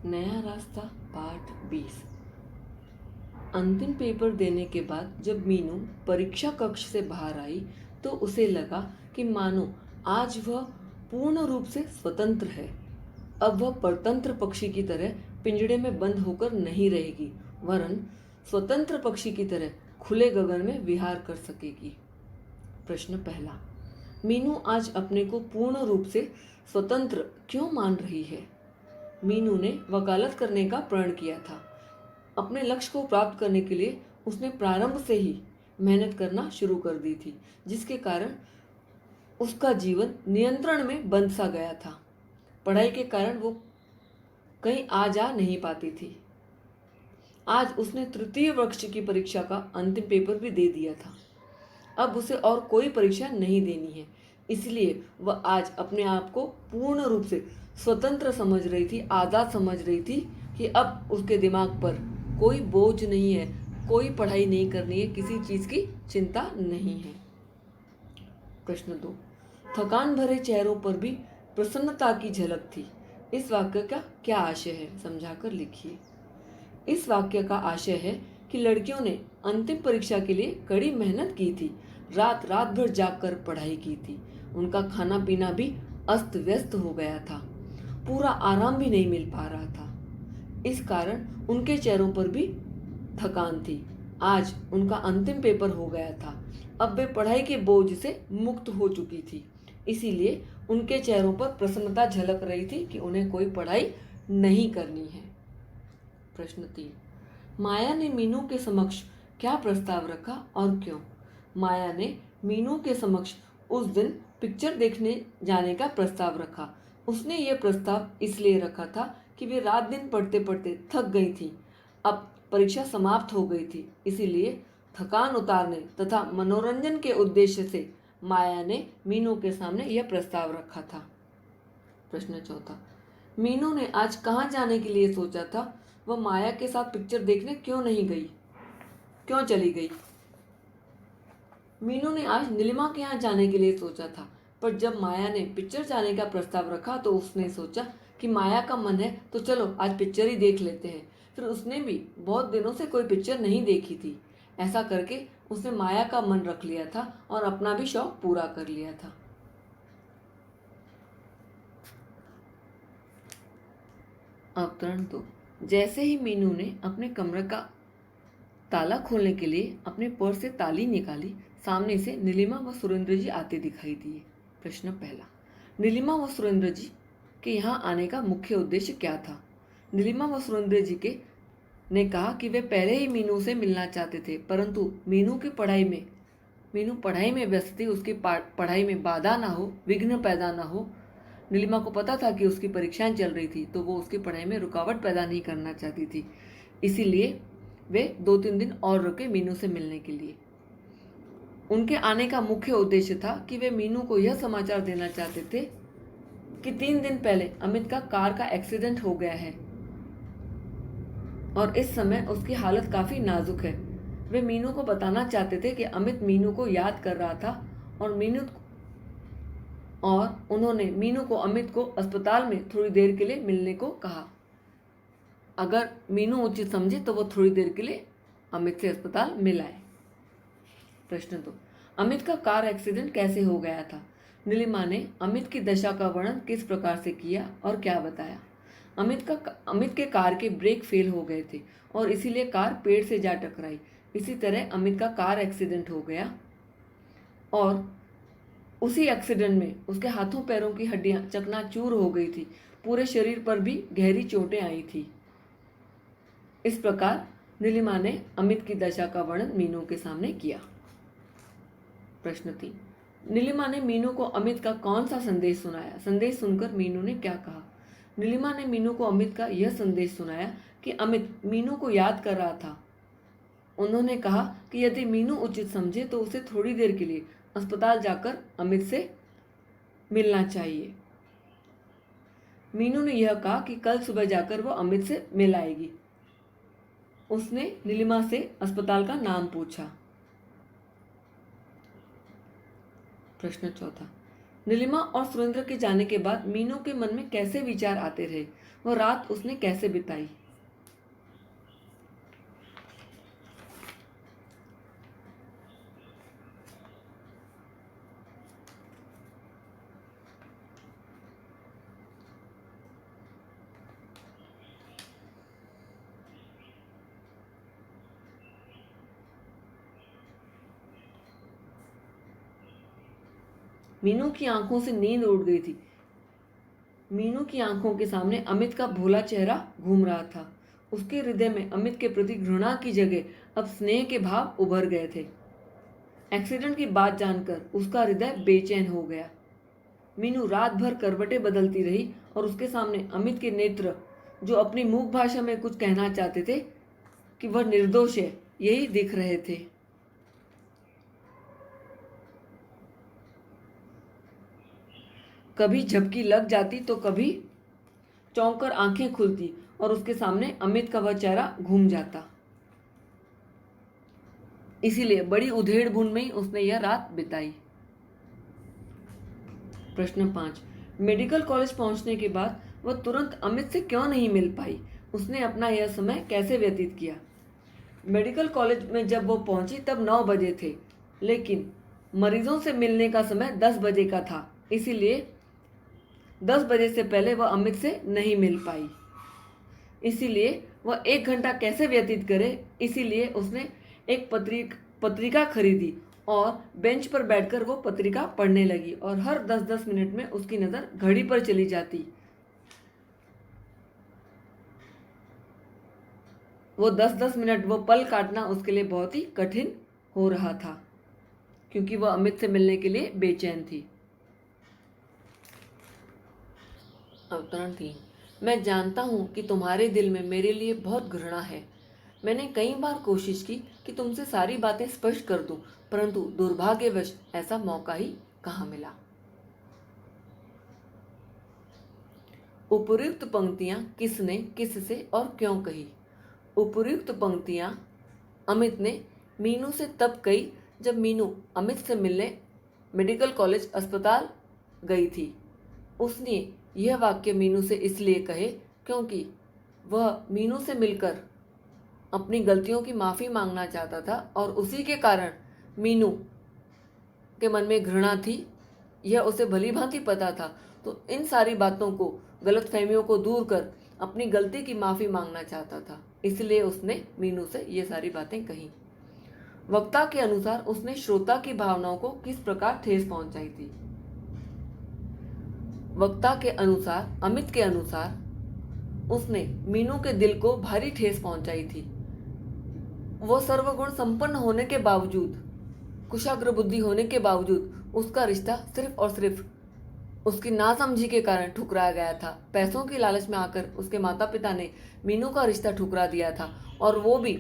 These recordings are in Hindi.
नया रास्ता पाठ 20। अंतिम पेपर देने के बाद जब मीनू परीक्षा कक्ष से बाहर आई तो उसे लगा कि मानो आज वह पूर्ण रूप से स्वतंत्र है। अब वह परतंत्र पक्षी की तरह पिंजड़े में बंद होकर नहीं रहेगी, वरन स्वतंत्र पक्षी की तरह खुले गगन में विहार कर सकेगी। प्रश्न पहला, मीनू आज अपने को पूर्ण रूप से स्वतंत्र क्यों मान रही है? मीनू ने वकालत करने का प्रण किया था। अपने लक्ष्य को प्राप्त करने के लिए उसने प्रारंभ से ही मेहनत करना शुरू कर दी थी, जिसके कारण उसका जीवन नियंत्रण में बंद सा गया था। पढ़ाई के कारण वो कहीं आ जा नहीं पाती थी। आज उसने तृतीय वर्ष की परीक्षा का अंतिम पेपर भी दे दिया था। अब उसे और कोई परीक्षा नहीं देनी है, इसलिए वह आज अपने आप को पूर्ण रूप से स्वतंत्र समझ रही थी, आज़ाद समझ रही थी कि अब उसके दिमाग पर कोई बोझ नहीं है, कोई पढ़ाई नहीं करनी है, किसी चीज़ की चिंता नहीं है। प्रश्न 2, थकान भरे चेहरों पर भी प्रसन्नता की झलक थी। इस वाक्य का क्या आशय है, समझाकर लिखिए। इस वाक्य का आशय है कि लड़कियों ने अंतिम परीक्षा के लिए कड़ी मेहनत की थी, रात रात भर जागकर पढ़ाई की थी। उनका खाना पीना भी अस्त व्यस्त हो गया था, पूरा आराम भी नहीं मिल पा रहा था। इस कारण उनके चेहरों पर भी थकान थी। आज उनका अंतिम पेपर हो गया था, अब वे पढ़ाई के बोझ से मुक्त हो चुकी थी, इसीलिए उनके चेहरों पर प्रसन्नता झलक रही थी कि उन्हें कोई पढ़ाई नहीं करनी है। प्रश्न 3, माया ने मीनू के समक्ष क्या प्रस्ताव रखा और क्यों? माया ने मीनू के समक्ष उस दिन पिक्चर देखने जाने का प्रस्ताव रखा। उसने ये प्रस्ताव इसलिए रखा था कि वे रात दिन पढ़ते पढ़ते थक गई थी। अब परीक्षा समाप्त हो गई थी, इसीलिए थकान उतारने तथा मनोरंजन के उद्देश्य से माया ने मीनू के सामने यह प्रस्ताव रखा था। प्रश्न 4, मीनू ने आज कहाँ जाने के लिए सोचा था? वह माया के साथ पिक्चर देखने क्यों नहीं गई, क्यों चली गई? मीनू ने आज नीलिमा के यहाँ जाने के लिए सोचा था, पर जब माया ने पिक्चर जाने का प्रस्ताव रखा तो उसने सोचा कि माया का मन है तो चलो आज पिक्चर ही देख लेते हैं। फिर उसने भी बहुत दिनों से कोई पिक्चर नहीं देखी थी। ऐसा करके उसने माया का मन रख लिया था और अपना भी शौक पूरा कर लिया था। अवतरण 2, जैसे ही मीनू ने अपने कमरे का ताला खोलने के लिए अपने पर्स से ताली निकाली, सामने से नीलिमा व सुरेंद्र जी आते दिखाई दिए। प्रश्न पहला, नीलिमा व सुरेंद्र जी के यहाँ आने का मुख्य उद्देश्य क्या था? नीलिमा व सुरेंद्र जी के ने कहा कि वे पहले ही मीनू से मिलना चाहते थे, परंतु मीनू पढ़ाई में व्यस्त थी, उसकी पढ़ाई में बाधा ना हो, विघ्न पैदा ना हो। नीलिमा को पता था कि उसकी परीक्षाएं चल रही थी, तो वो उसकी पढ़ाई में रुकावट पैदा नहीं करना चाहती थी, इसीलिए वे 2-3 दिन और रुके मीनू से मिलने के लिए। उनके आने का मुख्य उद्देश्य था कि वे मीनू को यह समाचार देना चाहते थे कि 3 दिन पहले अमित का कार का एक्सीडेंट हो गया है और इस समय उसकी हालत काफ़ी नाजुक है। वे मीनू को बताना चाहते थे कि अमित मीनू को याद कर रहा था और उन्होंने मीनू को अमित को अस्पताल में थोड़ी देर के लिए मिलने को कहा। अगर मीनू उचित समझे तो वो थोड़ी देर के लिए अमित से अस्पताल मिल आए। प्रश्न 2, अमित का कार एक्सीडेंट कैसे हो गया था? नीलिमा ने अमित की दशा का वर्णन किस प्रकार से किया और क्या बताया? अमित के कार के ब्रेक फेल हो गए थे और इसीलिए कार पेड़ से जा टकराई। इसी तरह अमित का कार एक्सीडेंट हो गया और उसी एक्सीडेंट में उसके हाथों पैरों की हड्डियां चकनाचूर हो गई थी, पूरे शरीर पर भी गहरी चोटें आई थी। इस प्रकार नीलिमा ने अमित की दशा का वर्णन मीनू के सामने किया। प्रश्न 3, नीलिमा ने मीनू को अमित का कौन सा संदेश सुनाया? संदेश सुनकर मीनू ने क्या कहा? नीलिमा ने मीनू को अमित का यह संदेश सुनाया कि अमित मीनू को याद कर रहा था। उन्होंने कहा कि यदि मीनू उचित समझे तो उसे थोड़ी देर के लिए अस्पताल जाकर अमित से मिलना चाहिए। मीनू ने यह कहा कि कल सुबह जाकर वो अमित से मिल आएगी। उसने नीलिमा से अस्पताल का नाम पूछा। प्रश्न 4, नीलिमा और सुरेंद्र के जाने के बाद मीनू के मन में कैसे विचार आते रहे? वह रात उसने कैसे बिताई। मीनू की आंखों से नींद उड़ गई थी। मीनू की आंखों के सामने अमित का भोला चेहरा घूम रहा था। उसके हृदय में अमित के प्रति घृणा की जगह अब स्नेह के भाव उभर गए थे। एक्सीडेंट की बात जानकर उसका हृदय बेचैन हो गया। मीनू रात भर करवटें बदलती रही और उसके सामने अमित के नेत्र, जो अपनी मूक भाषा में कुछ कहना चाहते थे कि वह निर्दोष है, यही दिख रहे थे। कभी झपकी लग जाती तो कभी चौंक कर आंखें खुलती और उसके सामने अमित का वह चेहरा घूम जाता। इसीलिए बड़ी उधेड़ बुन में ही उसने यह रात बिताई। प्रश्न 5। मेडिकल कॉलेज पहुंचने के बाद वह तुरंत अमित से क्यों नहीं मिल पाई। उसने अपना यह समय कैसे व्यतीत किया। मेडिकल कॉलेज में जब वो पहुंची तब 9 बजे थे, लेकिन मरीजों से मिलने का समय 10 बजे का था। इसीलिए 10 बजे से पहले वह अमित से नहीं मिल पाई। इसीलिए वह 1 घंटा कैसे व्यतीत करे, इसीलिए उसने एक पत्रिका खरीदी और बेंच पर बैठकर वो पत्रिका पढ़ने लगी और हर 10-10 मिनट में उसकी नज़र घड़ी पर चली जाती। वो 10-10 मिनट वो पल काटना उसके लिए बहुत ही कठिन हो रहा था, क्योंकि वह अमित से मिलने के लिए बेचैन थी। अवतरण 3। मैं जानता हूँ कि तुम्हारे दिल में मेरे लिए बहुत घृणा है। मैंने कई बार कोशिश की कि तुमसे सारी बातें स्पष्ट कर दूं, परंतु दुर्भाग्यवश ऐसा मौका ही कहाँ मिला। उपर्युक्त पंक्तियां किसने, किससे और क्यों कही। उपर्युक्त पंक्तियां अमित ने मीनू से तब कही जब मीनू अमित से मिलने मेडिकल कॉलेज अस्पताल गई थी। उसने यह वाक्य मीनू से इसलिए कहे क्योंकि वह मीनू से मिलकर अपनी गलतियों की माफ़ी मांगना चाहता था और उसी के कारण मीनू के मन में घृणा थी, यह उसे भली भांति पता था। तो इन सारी बातों को, गलतफहमियों को दूर कर अपनी गलती की माफ़ी मांगना चाहता था, इसलिए उसने मीनू से ये सारी बातें कही। वक्ता के अनुसार उसने श्रोता की भावनाओं को किस प्रकार ठेस पहुंचाई थी। वक्ता के अनुसार, अमित के अनुसार उसने मीनू के दिल को भारी ठेस पहुंचाई थी। वो सर्वगुण संपन्न होने के बावजूद, कुशाग्र बुद्धि होने के बावजूद उसका रिश्ता सिर्फ और सिर्फ उसकी नासमझी के कारण ठुकराया गया था। पैसों की लालच में आकर उसके माता पिता ने मीनू का रिश्ता ठुकरा दिया था और वो भी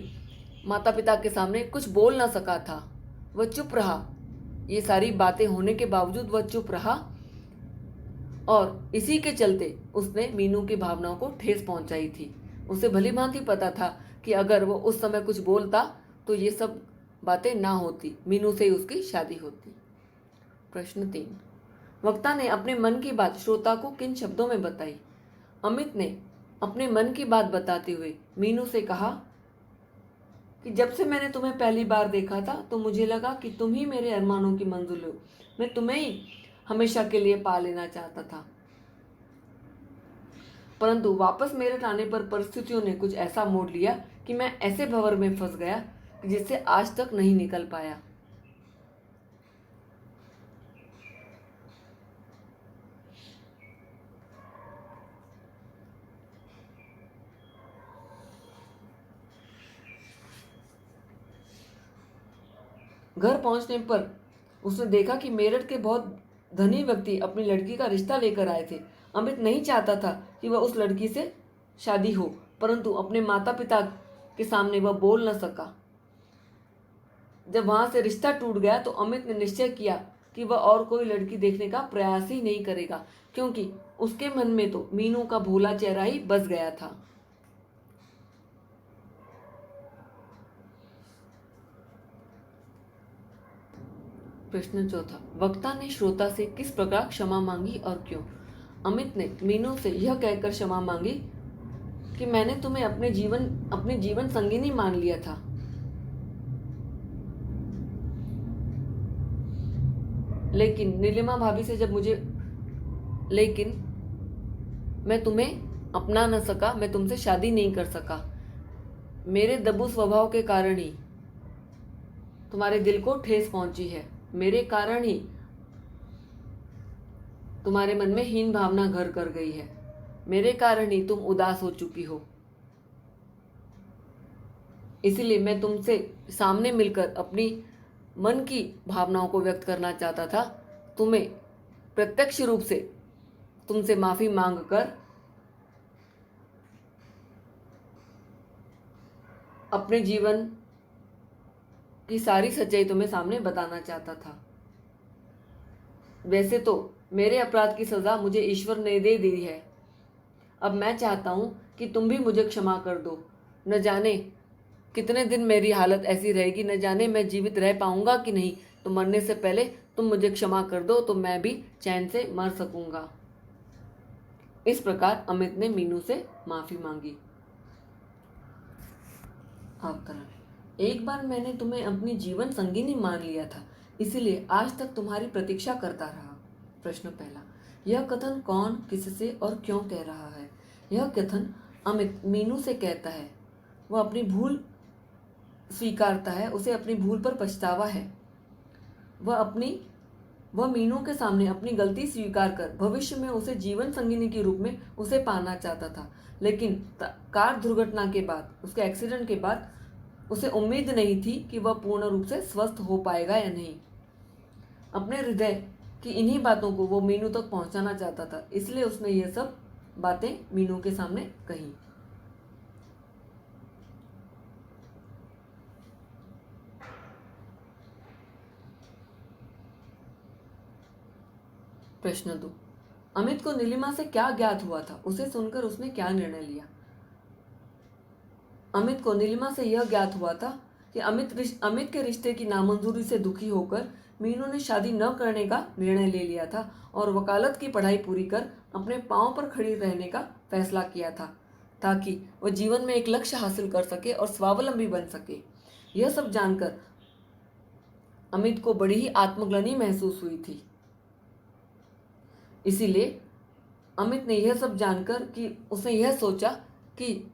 माता पिता के सामने कुछ बोल ना सका था। वह चुप रहा। ये सारी बातें होने के बावजूद वह चुप रहा और इसी के चलते उसने मीनू की भावनाओं को ठेस पहुंचाई थी। उसे भली भांति पता था कि अगर वो उस समय कुछ बोलता तो ये सब बातें ना होती, मीनू से ही उसकी शादी होती। प्रश्न 3। वक्ता ने अपने मन की बात श्रोता को किन शब्दों में बताई। अमित ने अपने मन की बात बताते हुए मीनू से कहा कि जब से मैंने तुम्हें पहली बार देखा था तो मुझे लगा कि तुम ही मेरे अरमानों की मंजिल हो। मैं तुम्हें ही हमेशा के लिए पा लेना चाहता था, परंतु वापस मेरे आने पर परिस्थितियों ने कुछ ऐसा मोड़ लिया कि मैं ऐसे भंवर में फंस गया जिससे आज तक नहीं निकल पाया। घर पहुंचने पर उसने देखा कि मेरठ के बहुत धनी व्यक्ति अपनी लड़की का रिश्ता लेकर आए थे। अमित नहीं चाहता था कि वह उस लड़की से शादी हो, परंतु अपने माता पिता के सामने वह बोल न सका। जब वहां से रिश्ता टूट गया तो अमित ने निश्चय किया कि वह और कोई लड़की देखने का प्रयास ही नहीं करेगा, क्योंकि उसके मन में तो मीनू का भोला चेहरा ही बस गया था। प्रश्न 4। वक्ता ने श्रोता से किस प्रकार क्षमा मांगी और क्यों। अमित ने मीनू से यह कहकर क्षमा मांगी कि मैंने तुम्हें अपने जीवन संगिनी मान लिया था। लेकिन नीलिमा भाभी से लेकिन मैं तुम्हें अपना न सका, मैं तुमसे शादी नहीं कर सका। मेरे दबू स्वभाव के कारण ही तुम्हारे दिल को ठेस पहुंची है। मेरे कारण ही तुम्हारे मन में हीन भावना घर कर गई है। मेरे कारण ही तुम उदास हो चुकी हो। इसलिए मैं तुमसे सामने मिलकर अपनी मन की भावनाओं को व्यक्त करना चाहता था। तुम्हें प्रत्यक्ष रूप से तुमसे माफी मांगकर अपने जीवन की सारी सच्चाई तुम्हें सामने बताना चाहता था। वैसे तो मेरे अपराध की सजा मुझे ईश्वर ने दे दी है। अब मैं चाहता हूं कि तुम भी मुझे क्षमा कर दो। न जाने कितने दिन मेरी हालत ऐसी रहेगी, न जाने मैं जीवित रह पाऊंगा कि नहीं। तो मरने से पहले तुम मुझे क्षमा कर दो तो मैं भी चैन से मर सकूंगा। इस प्रकार अमित ने मीनू से माफी मांगी। अवतरण। एक बार मैंने तुम्हें अपनी जीवन संगिनी मान लिया था, इसीलिए आज तक तुम्हारी प्रतीक्षा करता रहा। प्रश्न पहला, यह कथन कौन, किससे और क्यों कह रहा है? यह कथन अमित मीनू से कहता है। वह अपनी भूल स्वीकारता है, उसे अपनी भूल पर पछतावा है। वह मीनू के सामने अपनी गलती स्वीकार कर भविष्य में उसे जीवन संगिनी के रूप में उसे पाना चाहता था। लेकिन कार दुर्घटना के बाद, उसके एक्सीडेंट के बाद उसे उम्मीद नहीं थी कि वह पूर्ण रूप से स्वस्थ हो पाएगा या नहीं। अपने हृदय की इन्हीं बातों को वो मीनू तक पहुंचाना चाहता था, इसलिए उसने ये सब बातें मीनू के सामने कही। प्रश्न 2, अमित को नीलिमा से क्या ज्ञात हुआ था? उसे सुनकर उसने क्या निर्णय लिया? अमित को नीलिमा से यह ज्ञात हुआ था कि अमित के रिश्ते की नामंजूरी से दुखी होकर मीनू ने शादी न करने का निर्णय ले लिया था और वकालत की पढ़ाई पूरी कर अपने पांव पर खड़ी रहने का फैसला किया था, ताकि वह जीवन में एक लक्ष्य हासिल कर सके और स्वावलंबी बन सके। यह सब जानकर अमित को बड़ी ही आत्मग्लानि महसूस हुई थी। इसीलिए अमित ने यह सब जानकर कि उसने यह सोचा कि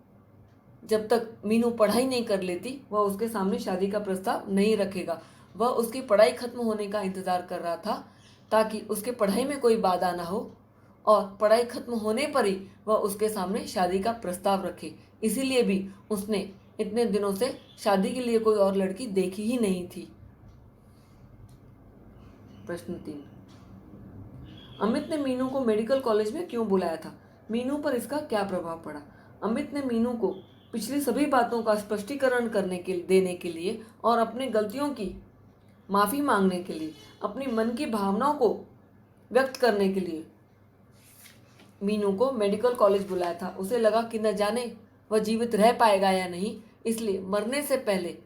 जब तक मीनू पढ़ाई नहीं कर लेती वह उसके सामने शादी का प्रस्ताव नहीं रखेगा। वह उसकी पढ़ाई खत्म होने का इंतजार कर रहा था ताकि उसके पढ़ाई में कोई बाधा ना हो और पढ़ाई खत्म होने पर ही वह उसके सामने शादी का प्रस्ताव रखे। इसीलिए भी उसने इतने दिनों से शादी के लिए कोई और लड़की देखी ही नहीं थी। प्रश्न 3, अमित ने मीनू को मेडिकल कॉलेज में क्यों बुलाया था? मीनू पर इसका क्या प्रभाव पड़ा? अमित ने मीनू को पिछली सभी बातों का स्पष्टीकरण देने के लिए और अपनी गलतियों की माफी मांगने के लिए, अपनी मन की भावनाओं को व्यक्त करने के लिए मीनू को मेडिकल कॉलेज बुलाया था। उसे लगा कि न जाने वह जीवित रह पाएगा या नहीं, इसलिए मरने से पहले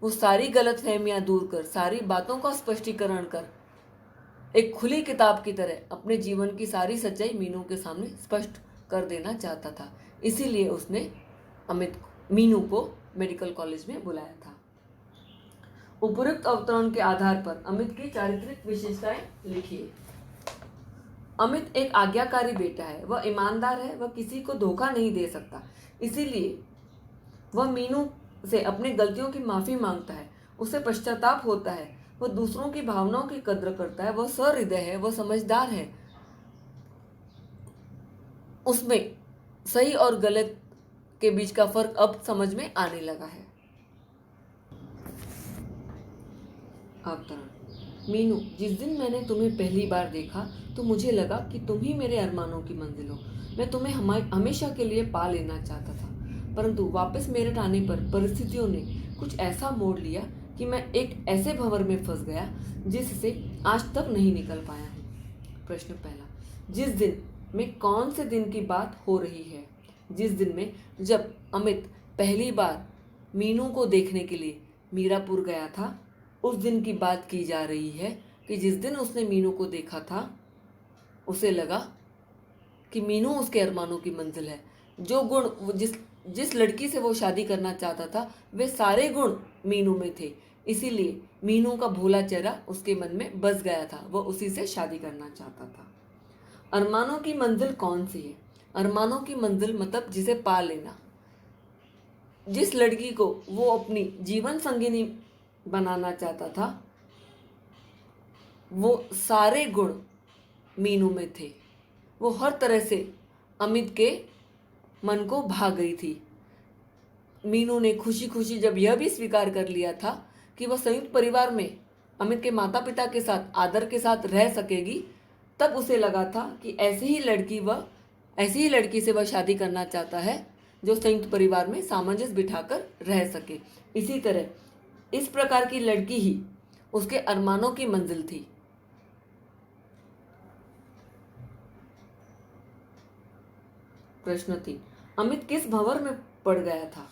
वो सारी गलतफहमियां दूर कर, सारी बातों का स्पष्टीकरण कर, एक खुली किताब की तरह अपने जीवन की सारी सच्चाई मीनू के सामने स्पष्ट कर देना चाहता था। इसीलिए उसने मीनू को मेडिकल कॉलेज में बुलाया था। उपरोक्त अवतरण के आधार पर अमित की चारित्रिक विशेषताएं लिखिए। अमित एक आज्ञाकारी बेटा है, वह ईमानदार है, वह किसी को धोखा नहीं दे सकता। इसीलिए वह मीनू से अपनी गलतियों की माफी मांगता है, उसे पश्चाताप होता है, वह दूसरों की भावनाओं की कद्र करता है, वह सहृदय है, वह समझदार है, उसमें सही और गलत के बीच का फर्क अब समझ में आने लगा है। अवतरण। मीनू, जिस दिन मैंने तुम्हें पहली बार देखा तो मुझे लगा कि तुम ही मेरे अरमानों की मंजिल हो। मैं तुम्हें हमेशा के लिए पा लेना चाहता था, परंतु वापस मेरठ आने पर परिस्थितियों ने कुछ ऐसा मोड़ लिया कि मैं एक ऐसे भंवर में फंस गया जिससे आज तक नहीं निकल पाया हूँ। प्रश्न पहला, जिस दिन में कौन से दिन की बात हो रही है? जिस दिन में जब अमित पहली बार मीनू को देखने के लिए मीरापुर गया था, उस दिन की बात की जा रही है कि जिस दिन उसने मीनू को देखा था उसे लगा कि मीनू उसके अरमानों की मंजिल है। जो गुण जिस जिस लड़की से वो शादी करना चाहता था वे सारे गुण मीनू में थे। इसीलिए मीनू का भोला चेहरा उसके मन में बस गया था, वो उसी से शादी करना चाहता था। अरमानों की मंजिल कौन सी है? अरमानों की मंजिल मतलब जिसे पा लेना। जिस लड़की को वो अपनी जीवन संगिनी बनाना चाहता था वो सारे गुण मीनू में थे। वो हर तरह से अमित के मन को भा गई थी। मीनू ने खुशी खुशी जब यह भी स्वीकार कर लिया था कि वह संयुक्त परिवार में अमित के माता पिता के साथ आदर के साथ रह सकेगी, तब उसे लगा था कि ऐसी ही लड़की से वह शादी करना चाहता है जो संयुक्त परिवार में सामंजस्य बिठाकर रह सके। इसी तरह इस प्रकार की लड़की ही उसके अरमानों की मंजिल थी। प्रश्न 3, अमित किस भंवर में पड़ गया था?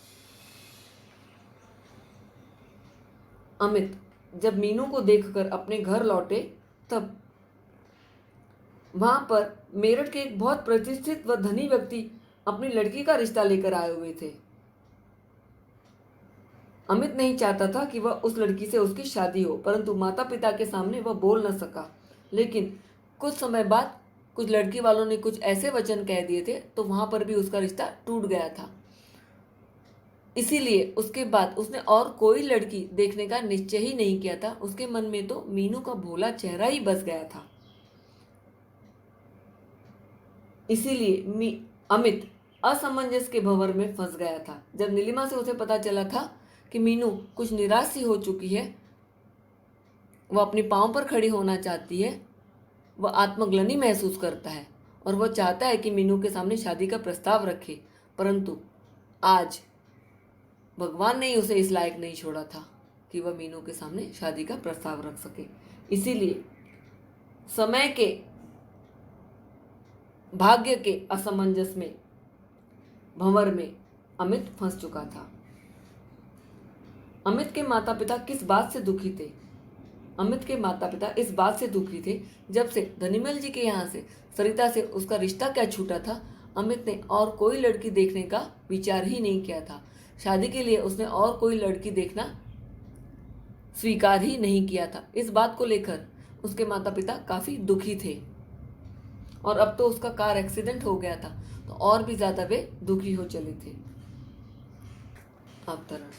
अमित जब मीनू को देखकर अपने घर लौटे तब वहां पर मेरठ के एक बहुत प्रतिष्ठित व धनी व्यक्ति अपनी लड़की का रिश्ता लेकर आए हुए थे। अमित नहीं चाहता था कि वह उस लड़की से उसकी शादी हो, परंतु माता पिता के सामने वह बोल न सका। लेकिन कुछ समय बाद कुछ लड़की वालों ने कुछ ऐसे वचन कह दिए थे तो वहां पर भी उसका रिश्ता टूट गया था। इसीलिए उसके बाद उसने और कोई लड़की देखने का निश्चय ही नहीं किया था। उसके मन में तो मीनू का भोला चेहरा ही बस गया था। इसीलिए अमित असमंजस के भंवर में फंस गया था। जब नीलिमा से उसे पता चला था कि मीनू कुछ निराश सी हो चुकी है, वह अपने पांव पर खड़ी होना चाहती है, वह आत्मग्लानि महसूस करता है और वह चाहता है कि मीनू के सामने शादी का प्रस्ताव रखे, परंतु आज भगवान ने उसे इस लायक नहीं छोड़ा था कि वह मीनू के सामने शादी का प्रस्ताव रख सके। इसीलिए समय के भाग्य के असमंजस में भंवर में अमित फंस चुका था। अमित के माता पिता किस बात से दुखी थे? अमित के माता पिता इस बात से दुखी थे जब से धनीमल जी के यहाँ से सरिता से उसका रिश्ता क्या छूटा था, अमित ने और कोई लड़की देखने का विचार ही नहीं किया था। शादी के लिए उसने और कोई लड़की देखना स्वीकार ही नहीं किया था। इस बात को लेकर उसके माता पिता काफी दुखी थे और अब तो उसका कार एक्सीडेंट हो गया था तो और भी ज्यादा वे दुखी हो चले थे। अवतरण।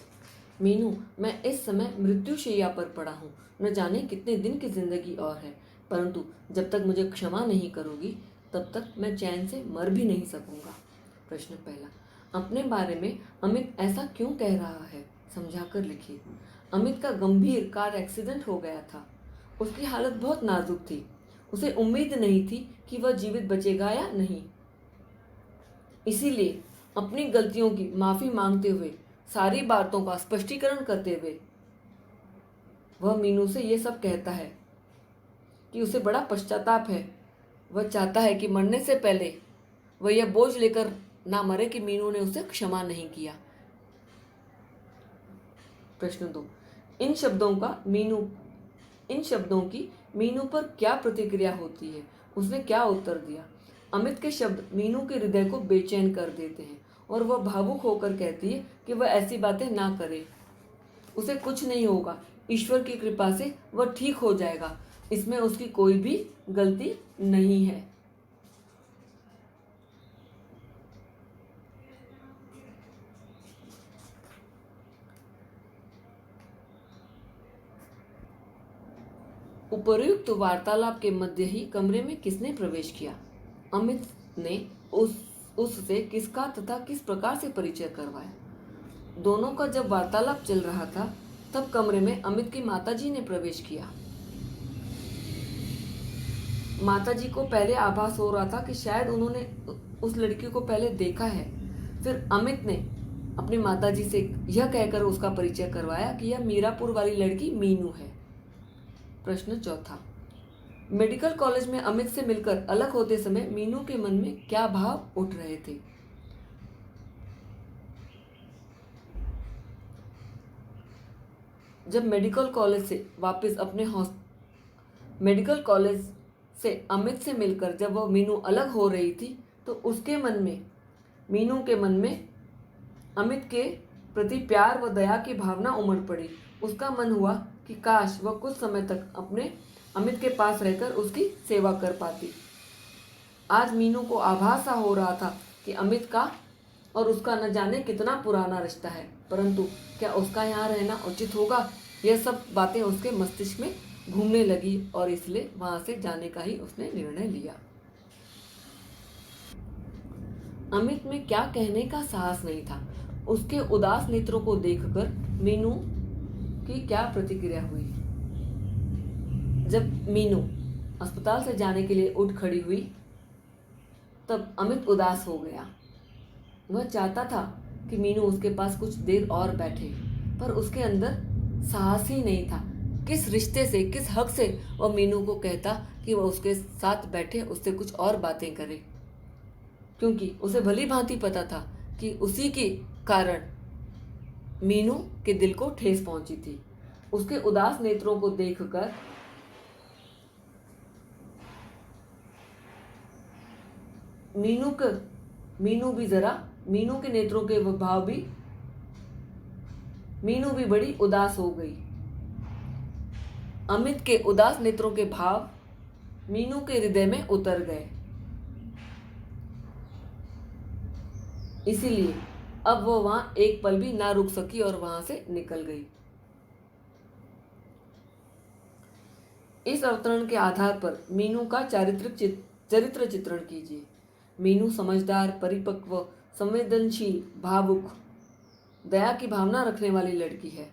मीनू, मैं इस समय मृत्युशैया पर पड़ा हूँ। न जाने कितने दिन की जिंदगी और है, परंतु जब तक मुझे क्षमा नहीं करोगी तब तक मैं चैन से मर भी नहीं सकूंगा। प्रश्न पहला, अपने बारे में अमित ऐसा क्यों कह रहा है? समझाकर लिखिए। अमित का गंभीर कार एक्सीडेंट हो गया था। उसकी हालत बहुत नाजुक थी। उसे उम्मीद नहीं थी कि वह जीवित बचेगा या नहीं। इसीलिए अपनी गलतियों की माफी मांगते हुए, सारी बातों का स्पष्टीकरण करते हुए वह मीनू से यह सब कहता है कि उसे बड़ा पश्चाताप है। वह चाहता है कि मरने से पहले वह यह बोझ लेकर ना मरे कि मीनू ने उसे क्षमा नहीं किया। प्रश्न 2, इन शब्दों की मीनू पर क्या प्रतिक्रिया होती है? उसने क्या उत्तर दिया? अमित के शब्द मीनू के हृदय को बेचैन कर देते हैं और वह भावुक होकर कहती है कि वह ऐसी बातें ना करे, उसे कुछ नहीं होगा, ईश्वर की कृपा से वह ठीक हो जाएगा, इसमें उसकी कोई भी गलती नहीं है। उपर्युक्त वार्तालाप के मध्य ही कमरे में किसने प्रवेश किया? अमित ने उससे किसका तथा किस प्रकार से परिचय करवाया? दोनों का जब वार्तालाप चल रहा था तब कमरे में अमित की माताजी ने प्रवेश किया। माताजी को पहले आभास हो रहा था कि शायद उन्होंने उस लड़की को पहले देखा है। फिर अमित ने अपनी माताजी से यह कहकर उसका परिचय करवाया कि यह मीरापुर वाली लड़की मीनू है। प्रश्न चौथा, मेडिकल कॉलेज में अमित से मिलकर अलग होते समय मीनू के मन में क्या भाव उठ रहे थे? जब मेडिकल कॉलेज से अमित से मिलकर जब वह मीनू अलग हो रही थी तो उसके मन में, मीनू के मन में अमित के प्रति प्यार व दया की भावना उमड़ पड़ी। उसका मन हुआ कि काश वह कुछ समय तक अपने अमित के पास रहकर उसकी सेवा कर पाती। आज मीनू को आभास सा हो रहा था कि अमित का और उसका न जाने कितना पुराना रिश्ता है, परंतु क्या उसका यहाँ रहना उचित होगा? यह सब बातें उसके मस्तिष्क में घूमने लगी और इसलिए वहां से जाने का ही उसने निर्णय लिया। अमित में क्या कहने का साहस नहीं था। उसके उदास नेत्रों को देखकर मीनू की क्या प्रतिक्रिया हुई। जब मीनू अस्पताल से जाने के लिए उठ खड़ी हुई तब अमित उदास हो गया। वह चाहता था कि मीनू उसके पास कुछ देर और बैठे, पर उसके अंदर साहस ही नहीं था। किस रिश्ते से, किस हक से वह मीनू को कहता कि वह उसके साथ बैठे, उससे कुछ और बातें करे, क्योंकि उसे भली भांति पता था कि उसी के कारण मीनू के दिल को ठेस पहुंची थी। उसके उदास नेत्रों को देखकर मीनू के नेत्रों के भाव भी मीनू भी बड़ी उदास हो गई। अमित के उदास नेत्रों के भाव मीनू के हृदय में उतर गए। इसीलिए अब वो वहां एक पल भी ना रुक सकी और वहां से निकल गई। इस अवतरण के आधार पर मीनू का चरित्र चित्रण कीजिए। मीनू समझदार, परिपक्व, संवेदनशील, भावुक, दया की भावना रखने वाली लड़की है।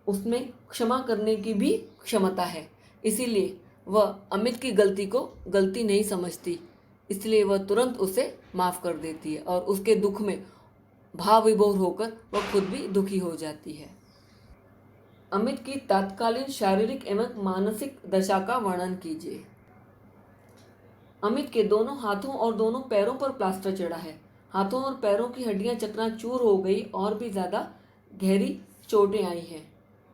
उसमें क्षमा करने की भी क्षमता है। इसीलिए वह अमित की गलती को गलती नहीं समझती, इसलिए वह तुरंत उसे माफ कर देती है और उसके दुख में भाव विभोर होकर वह खुद भी दुखी हो जाती है। अमित की तात्कालीन शारीरिक एवं मानसिक दशा का वर्णन कीजिए। अमित के दोनों हाथों और दोनों पैरों पर प्लास्टर चढ़ा है। हाथों और पैरों की हड्डियां चकनाचूर हो गई और भी ज़्यादा गहरी चोटें आई हैं।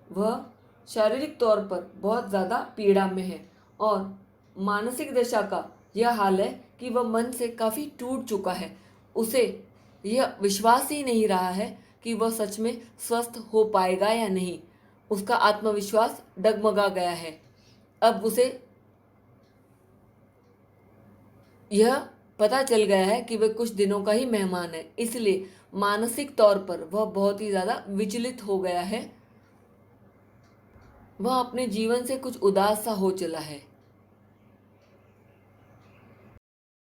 वह शारीरिक तौर पर बहुत ज़्यादा पीड़ा में है और मानसिक दशा का यह हाल है कि वह मन से काफ़ी टूट चुका है। उसे यह विश्वास ही नहीं रहा है कि वह सच में स्वस्थ हो पाएगा या नहीं। उसका आत्मविश्वास डगमगा गया है। अब उसे यह पता चल गया है कि वह कुछ दिनों का ही मेहमान है, इसलिए मानसिक तौर पर वह बहुत ही ज़्यादा विचलित हो गया है। वह अपने जीवन से कुछ उदास सा हो चला है।